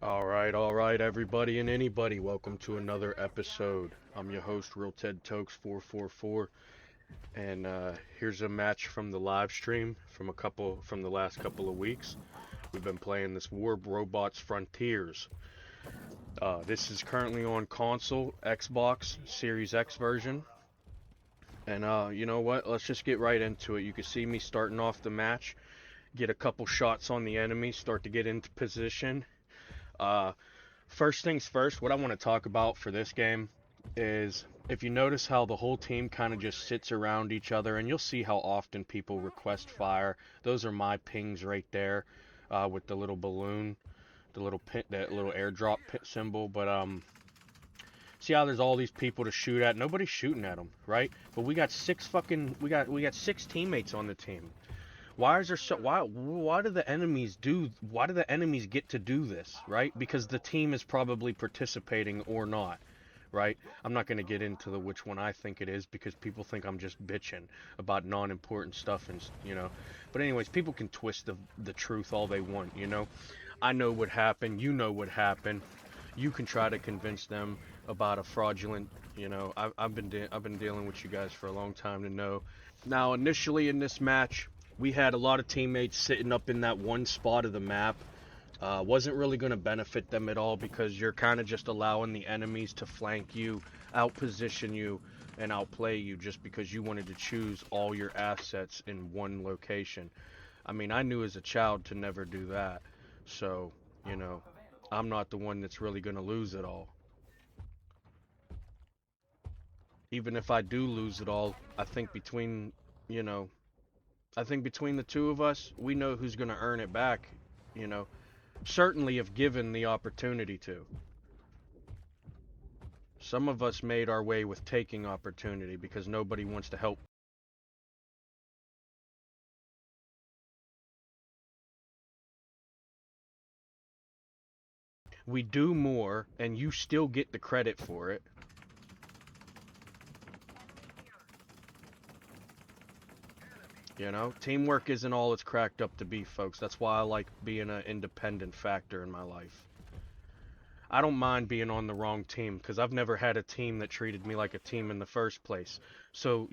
All right, everybody and anybody. Welcome to another episode. I'm your host, Real Ted Tokes 444, and here's a match from the live stream from the last couple of weeks. We've been playing this War Robots Frontiers. This is currently on console, Xbox Series X version. And you know what? Let's just get right into it. You can see me starting off the match, get a couple shots on the enemy, start to get into position. Uh, First things first, what I want to talk about for this game is if you notice how the whole team kind of just sits around each other, and you'll see how often people request fire. Those are my pings right there, with the little balloon, the little pit, that little airdrop pit symbol. But see how there's all these people to shoot at. Nobody's shooting at them, right? But we got six teammates on the team. Why is there so why do the enemies get to do this, right? Because the team is probably participating or not, right? I'm not going to get into the which one I think it is because people think I'm just bitching about non-important stuff and. But anyways, people can twist the truth all they want. I know what happened, you know what happened. You can try to convince them about a fraudulent. I've been dealing with you guys for a long time to know. Now, initially in this match, we had a lot of teammates sitting up in that one spot of the map. Wasn't really going to benefit them at all because you're kind of just allowing the enemies to flank you, outposition you, and outplay you just because you wanted to choose all your assets in one location. I mean, I knew as a child to never do that. So, you know, I'm not the one that's really going to lose it all. Even if I do lose it all, you know, I think between the two of us, we know who's going to earn it back, you know. Certainly if given the opportunity to. Some of us made our way with taking opportunity because nobody wants to help. We do more and you still get the credit for it. Teamwork isn't all it's cracked up to be, folks. That's why I like being an independent factor in my life. I don't mind being on the wrong team because I've never had a team that treated me like a team in the first place. So,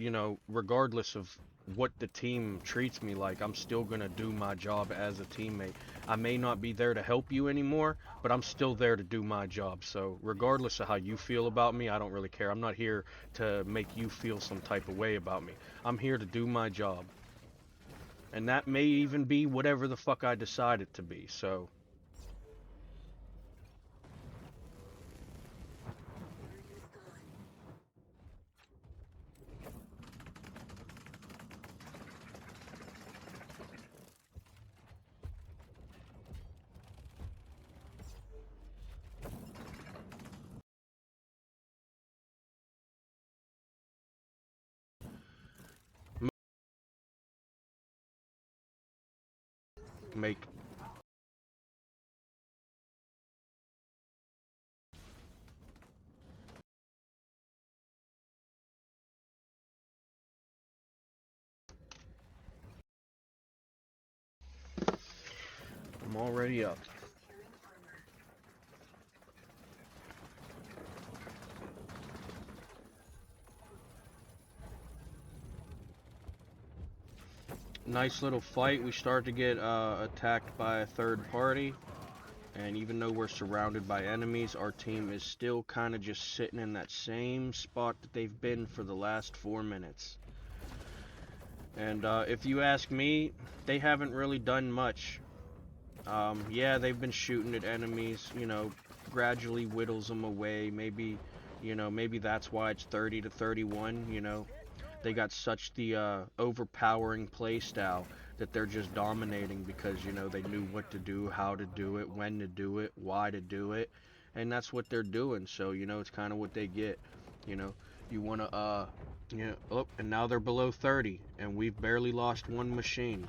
regardless of what the team treats me like, I'm still going to do my job as a teammate. I may not be there to help you anymore, but I'm still there to do my job. So, regardless of how you feel about me, I don't really care. I'm not here to make you feel some type of way about me. I'm here to do my job. And that may even be whatever the fuck I decide it to be. So, make I'm already up. Nice little fight. We start to get attacked by a third party. And even though we're surrounded by enemies, our team is still kind of just sitting in that same spot that they've been for the last 4 minutes. And if you ask me, they haven't really done much. Yeah, they've been shooting at enemies, gradually whittles them away. Maybe that's why it's 30 to 31. They got such the overpowering play style that they're just dominating because they knew what to do, how to do it, when to do it, why to do it, and that's what they're doing. So it's kind of what they get. You know, you want to oh, and now they're below 30, and we've barely lost one machine.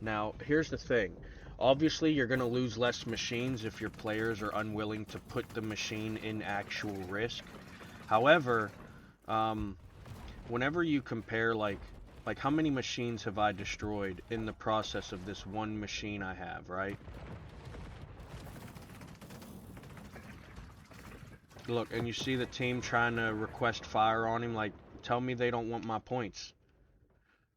Now here's the thing. Obviously, you're going to lose less machines if your players are unwilling to put the machine in actual risk. However, whenever you compare like how many machines have I destroyed in the process of this one machine I have, right? Look, and you see the team trying to request fire on him, like, tell me they don't want my points.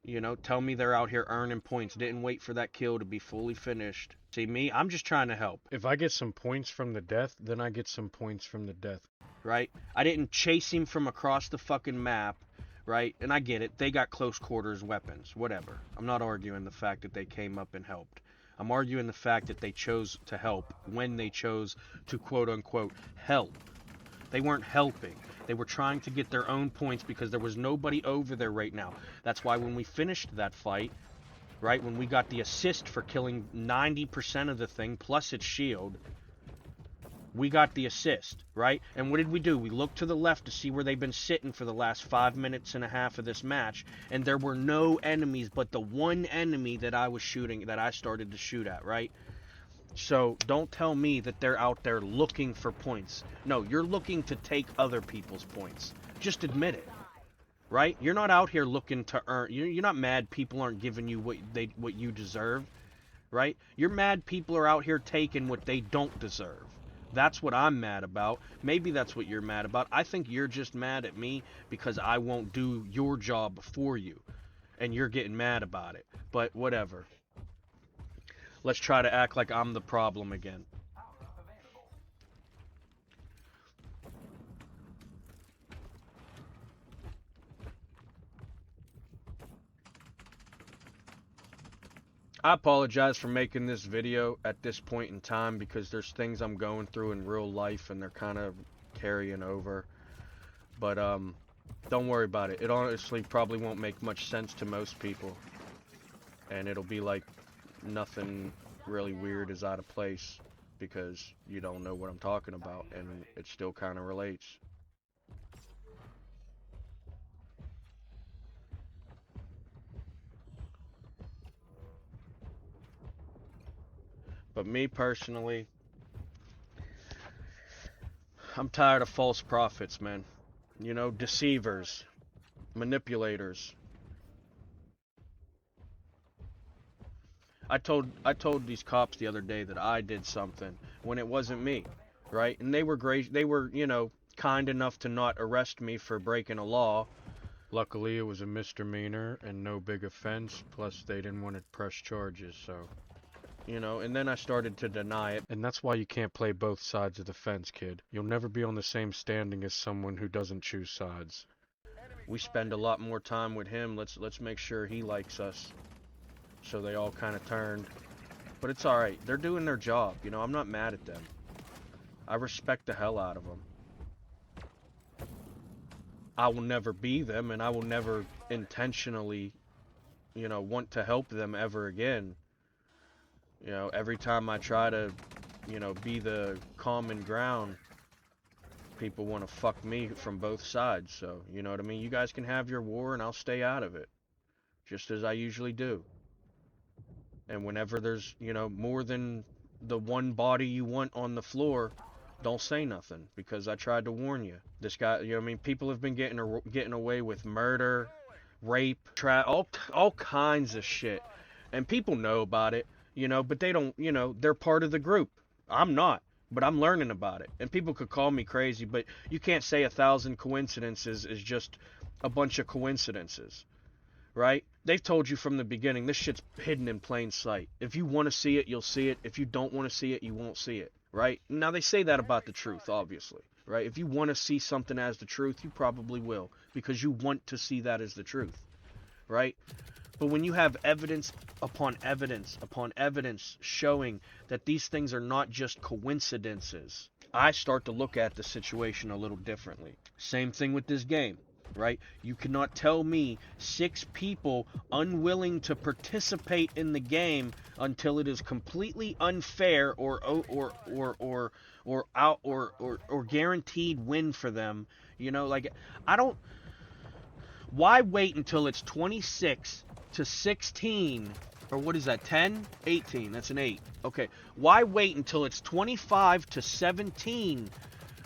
You know, tell me they're out here earning points. Didn't wait for that kill to be fully finished. See me, I'm just trying to help. If I get some points from the death, then I get some points from the death. Right? I didn't chase him from across the fucking map, right? And I get it. They got close quarters weapons, whatever. I'm not arguing the fact that they came up and helped. I'm arguing the fact that they chose to help when they chose to quote unquote help. They weren't helping. They were trying to get their own points because there was nobody over there right now. That's why when we finished that fight, right, when we got the assist for killing 90% of the thing plus its shield, we got the assist, right? And what did we do? We looked to the left to see where they've been sitting for the last 5 minutes and a half of this match, and there were no enemies but the one enemy that I was shooting, that I started to shoot at, right? So don't tell me that they're out there looking for points. No, you're looking to take other people's points. Just admit it, right? You're not out here looking to earn. You're not mad people aren't giving you what you deserve, right? You're mad people are out here taking what they don't deserve. That's what I'm mad about. Maybe that's what you're mad about. I think you're just mad at me because I won't do your job for you, and you're getting mad about it. But whatever. Let's try to act like I'm the problem again. I apologize for making this video at this point in time because there's things I'm going through in real life and they're kind of carrying over. But don't worry about it. It honestly probably won't make much sense to most people. And it'll be like nothing really weird is out of place because you don't know what I'm talking about and it still kind of relates. But me personally, I'm tired of false prophets, man. You know, deceivers, manipulators. I told these cops the other day that I did something when it wasn't me, right? And they were great. They were, you know, kind enough to not arrest me for breaking a law. Luckily, it was a misdemeanor and no big offense, plus they didn't want to press charges, so... You know, and then I started to deny it. And that's why you can't play both sides of the fence, kid. You'll never be on the same standing as someone who doesn't choose sides. We spend a lot more time with him. Let's make sure he likes us. So they all kind of turned. But it's alright. They're doing their job. You know, I'm not mad at them. I respect the hell out of them. I will never be them, and I will never intentionally, you know, want to help them ever again. You know, every time I try to, you know, be the common ground, people want to fuck me from both sides. So, you know what I mean? You guys can have your war and I'll stay out of it. Just as I usually do. And whenever there's, you know, more than the one body you want on the floor, don't say nothing. Because I tried to warn you. This guy, you know what I mean? People have been getting away with murder, rape, all kinds of shit. And people know about it. You know, but they don't, you know, they're part of the group. I'm not, but I'm learning about it. And people could call me crazy, but you can't say 1,000 coincidences is just a bunch of coincidences, right? They've told you from the beginning, this shit's hidden in plain sight. If you want to see it, you'll see it. If you don't want to see it, you won't see it, right? Now, they say that about the truth, obviously, right? If you want to see something as the truth, you probably will, because you want to see that as the truth, right? But when you have evidence upon evidence upon evidence showing that these things are not just coincidences, I start to look at the situation a little differently. Same thing with this game, right? You cannot tell me 6 people unwilling to participate in the game until it is completely unfair or guaranteed win for them. You know, like I don't. Why wait until it's 26 to 16, or what is that, 10? 18, that's an 8. Okay, why wait until it's 25 to 17?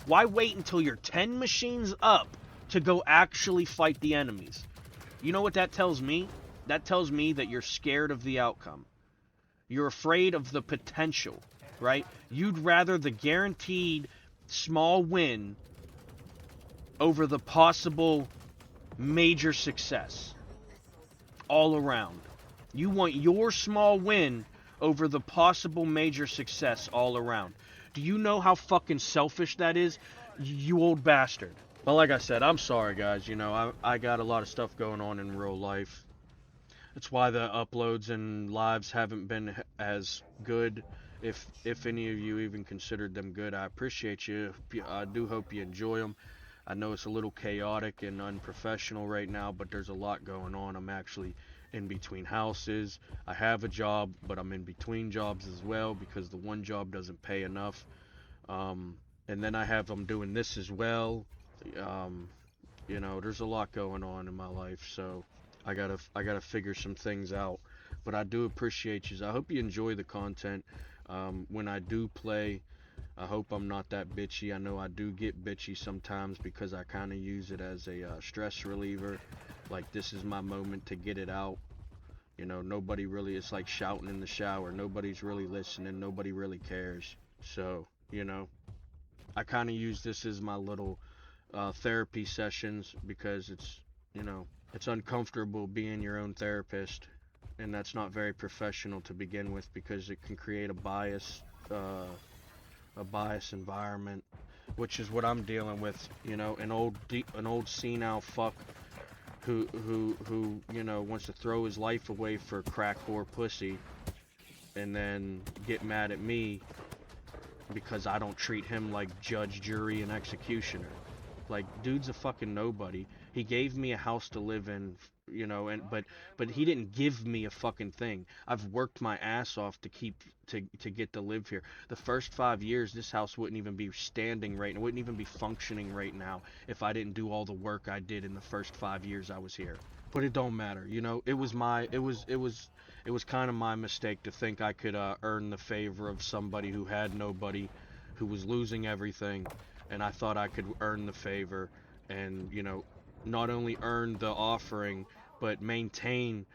Why wait until you're 10 machines up to go actually fight the enemies? You know what that tells me? That tells me that you're scared of the outcome. You're afraid of the potential, right? You'd rather the guaranteed small win over the possible major success all around. You want your small win over the possible major success all around. Do you know how fucking selfish that is? You old bastard. But like I said, I'm sorry, guys. You know, I got a lot of stuff going on in real life. That's why the uploads and lives haven't been as good. If any of you even considered them good, I appreciate you. I do hope you enjoy them. I know it's a little chaotic and unprofessional right now, but there's a lot going on. I'm actually in between houses. I have a job, but I'm in between jobs as well because the one job doesn't pay enough. And then I'm doing this as well. Um, you know, there's a lot going on in my life, so I gotta figure some things out. But I do appreciate you. I hope you enjoy the content. When I do play, I hope I'm not that bitchy. I know I do get bitchy sometimes because I kind of use it as a stress reliever. Like, this is my moment to get it out. You know, nobody really, it's like shouting in the shower. Nobody's really listening. Nobody really cares. So, you know, I kind of use this as my little therapy sessions because you know, it's uncomfortable being your own therapist. And that's not very professional to begin with because it can create uh, a bias environment, which is what I'm dealing with. You know, an old senile fuck who you know wants to throw his life away for crack whore pussy, and then get mad at me because I don't treat him like judge, jury, and executioner. Like, dude's a fucking nobody. He gave me a house to live in, you know, and but he didn't give me a fucking thing. I've worked my ass off to get to live here. The first 5 years, this house wouldn't even be standing right, and it wouldn't even be functioning right now if I didn't do all the work I did in the first 5 years I was here. But it don't matter, you know. It was kind of my mistake to think I could earn the favor of somebody who had nobody, who was losing everything, and I thought I could earn the favor and, you know, not only earn the offering but maintain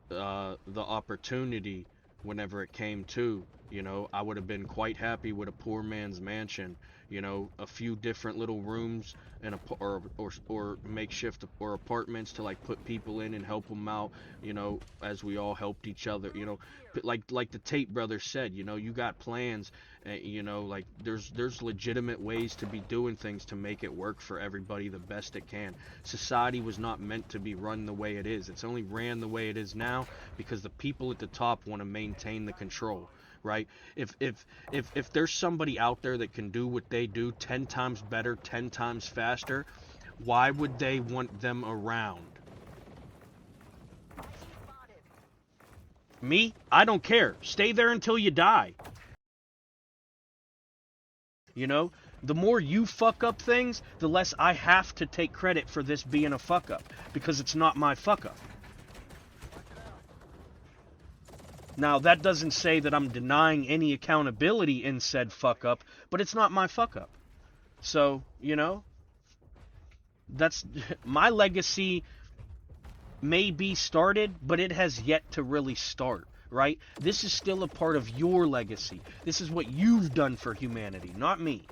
the opportunity whenever it came to. You know, I would have been quite happy with a poor man's mansion. You know, a few different little rooms and or makeshift or apartments to like put people in and help them out. You know, as we all helped each other. You know, like the Tate brothers said. You know, you got plans. You know, like there's legitimate ways to be doing things to make it work for everybody the best it can. Society was not meant to be run the way it is. It's only ran the way it is now because the people at the top want to maintain the control, right? If there's somebody out there that can do what they do 10 times better, 10 times faster, why would they want them around? Me? I don't care. Stay there until you die. You know, the more you fuck up things, the less I have to take credit for this being a fuck up because it's not my fuck up. Now, that doesn't say that I'm denying any accountability in said fuck up, but it's not my fuck up. So, you know, that's my legacy may be started, but it has yet to really start, right? This is still a part of your legacy. This is what you've done for humanity, not me.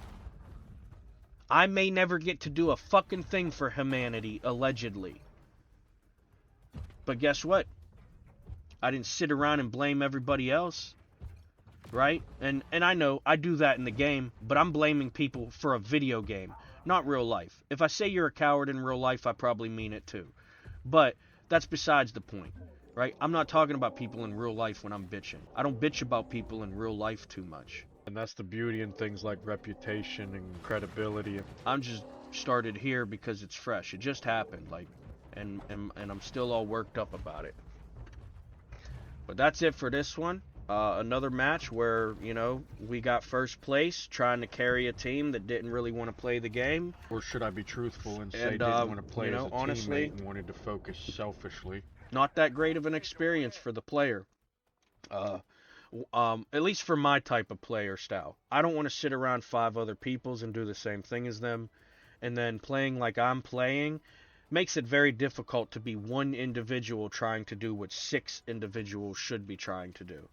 I may never get to do a fucking thing for humanity, allegedly. But guess what? I didn't sit around and blame everybody else, right? And I know I do that in the game, but I'm blaming people for a video game, not real life. If I say you're a coward in real life, I probably mean it too. But that's besides the point, right? I'm not talking about people in real life when I'm bitching. I don't bitch about people in real life too much. And that's the beauty in things like reputation and credibility. I'm just started here because it's fresh. It just happened, like, and I'm still all worked up about it. But that's it for this one. Another match where, you know, we got first place trying to carry a team that didn't really want to play the game. Or should I be truthful and say And, didn't want to play you as know, a honestly, teammate and wanted to focus selfishly? not that great of an experience for the player. At least for my type of player style. I don't want to sit around 5 other peoples and do the same thing as them. And then playing like I'm playing makes it very difficult to be one individual trying to do what 6 individuals should be trying to do.